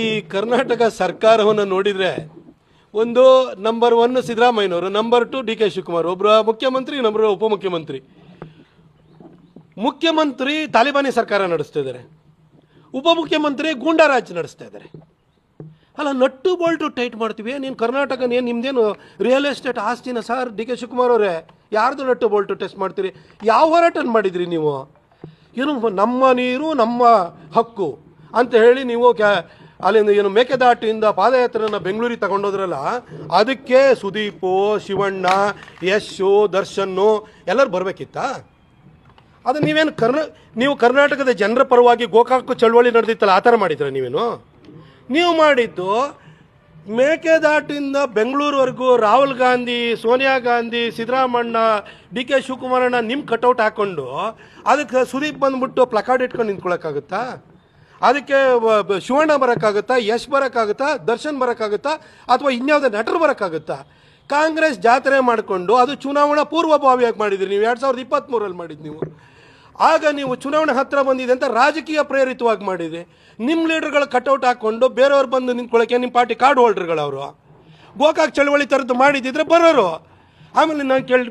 ಈ ಕರ್ನಾಟಕ ಸರ್ಕಾರವನ್ನು ನೋಡಿದರೆ ಒಂದು ನಂಬರ್ 1 ಸಿದ್ದರಾಮಯ್ಯನವರು, ನಂಬರ್ 2 ಡಿ ಕೆ ಶಿವಕುಮಾರ್, ಒಬ್ಬರು ಮುಖ್ಯಮಂತ್ರಿ, ಇನ್ನೊಬ್ಬರು ಉಪಮುಖ್ಯಮಂತ್ರಿ. ಮುಖ್ಯಮಂತ್ರಿ ತಾಲಿಬಾನಿ ಸರ್ಕಾರ ನಡೆಸ್ತಾ ಇದ್ದಾರೆ, ಉಪಮುಖ್ಯಮಂತ್ರಿ ಗೂಂಡಾರಾಜ್ ನಡೆಸ್ತಾ ಇದ್ದಾರೆ. ಅಲ್ಲ, ನಟ್ಟು ಬೋಲ್ಟು ಟೈಟ್ ಮಾಡ್ತೀವಿ. ನೀನು ಕರ್ನಾಟಕ ನಿಮ್ದೇನು ರಿಯಲ್ ಎಸ್ಟೇಟ್ ಆಸ್ತಿನ ಸರ್? ಡಿ ಕೆ ಶಿವಕುಮಾರ್ ಅವರೇ, ಯಾರ್ದು ನಟ್ಟು ಬೋಲ್ಟು ಟೆಸ್ಟ್ ಮಾಡ್ತೀರಿ? ಯಾವ ಹೋರಾಟ ಮಾಡಿದ್ರಿ ನೀವು? ಏನು ನಮ್ಮ ನೀರು ನಮ್ಮ ಹಕ್ಕು ಅಂತ ಹೇಳಿ ನೀವು ಅಲ್ಲಿಂದ ಏನು ಮೇಕೆದಾಟಿಯಿಂದ ಪಾದಯಾತ್ರೆಯನ್ನು ಬೆಂಗಳೂರಿಗೆ ತಗೊಂಡೋದ್ರಲ್ಲ, ಅದಕ್ಕೆ ಸುದೀಪು, ಶಿವಣ್ಣ, ಯಶು, ದರ್ಶನ್ನು ಎಲ್ಲರೂ ಬರಬೇಕಿತ್ತಾ? ಅದು ನೀವೇನು ನೀವು ಕರ್ನಾಟಕದ ಜನರ ಪರವಾಗಿ ಗೋಕಾಕು ಚಳವಳಿ ನಡೆದಿತ್ತಲ್ಲ, ಆ ಥರ ಮಾಡಿದ್ರ ನೀವೇನು? ನೀವು ಮಾಡಿದ್ದು ಮೇಕೆದಾಟಿಂದ ಬೆಂಗಳೂರುವರೆಗೂ ರಾಹುಲ್ ಗಾಂಧಿ, ಸೋನಿಯಾ ಗಾಂಧಿ, ಸಿದ್ದರಾಮಣ್ಣ, ಡಿ ಕೆ ಶಿವಕುಮಾರಣ್ಣ ನಿಮ್ಮ ಕಟೌಟ್ ಹಾಕ್ಕೊಂಡು ಅದಕ್ಕೆ ಸುದೀಪ್ ಬಂದ್ಬಿಟ್ಟು ಪ್ಲಕಾರ್ಡ್ ಇಟ್ಕೊಂಡು ನಿಂತ್ಕೊಳ್ಳೋಕ್ಕಾಗುತ್ತಾ? ಅದಕ್ಕೆ ಶಿವಣ್ಣ ಬರೋಕ್ಕಾಗುತ್ತಾ? ಯಶ್ ಬರೋಕ್ಕಾಗುತ್ತಾ? ದರ್ಶನ್ ಬರೋಕ್ಕಾಗುತ್ತಾ? ಅಥವಾ ಇನ್ಯಾವುದೇ ನಟರು ಬರೋಕ್ಕಾಗುತ್ತಾ? ಕಾಂಗ್ರೆಸ್ ಜಾತ್ರೆ ಮಾಡಿಕೊಂಡು ಅದು ಚುನಾವಣಾ ಪೂರ್ವಭಾವಿಯಾಗಿ ಮಾಡಿದ್ರಿ ನೀವು. 2023 ಮಾಡಿದ್ದು ನೀವು. ಆಗ ನೀವು ಚುನಾವಣೆ ಹತ್ತಿರ ಬಂದಿದೆ ಅಂತ ರಾಜಕೀಯ ಪ್ರೇರಿತವಾಗಿ ಮಾಡಿದ್ರಿ. ನಿಮ್ಮ ಲೀಡರ್ಗಳ ಕಟೌಟ್ ಹಾಕ್ಕೊಂಡು ಬೇರೆಯವ್ರು ಬಂದು ನಿಂತ್ಕೊಳ್ಳೋಕ್ಕೆ ನಿಮ್ಮ ಪಾರ್ಟಿ ಕಾರ್ಡ್ ಹೋಲ್ಡರ್ಗಳವರು ಗೋಕಾಕ್ ಚಳವಳಿ ಥರದ್ದು ಮಾಡಿದ್ದಿದ್ರೆ ಬರೋರು. ಆಮೇಲೆ ನಾನು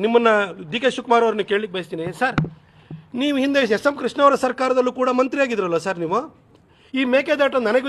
ನಿಮ್ಮನ್ನು ಡಿ ಕೆ ಶಿವಕುಮಾರ್ ಅವ್ರನ್ನ ಕೇಳಲಿಕ್ಕೆ ಬಯಸ್ತೀನಿ, ಸರ್ ನೀವು ಹಿಂದೆ ಎಸ್ ಎಂ ಕೃಷ್ಣ ಅವರ ಸರ್ಕಾರದಲ್ಲೂ ಕೂಡ ಮಂತ್ರಿ ಆಗಿದ್ರಲ್ಲ ಸರ್ ನೀವು? ಈ ಮೇಕೆದಾಟ ನನಗೆ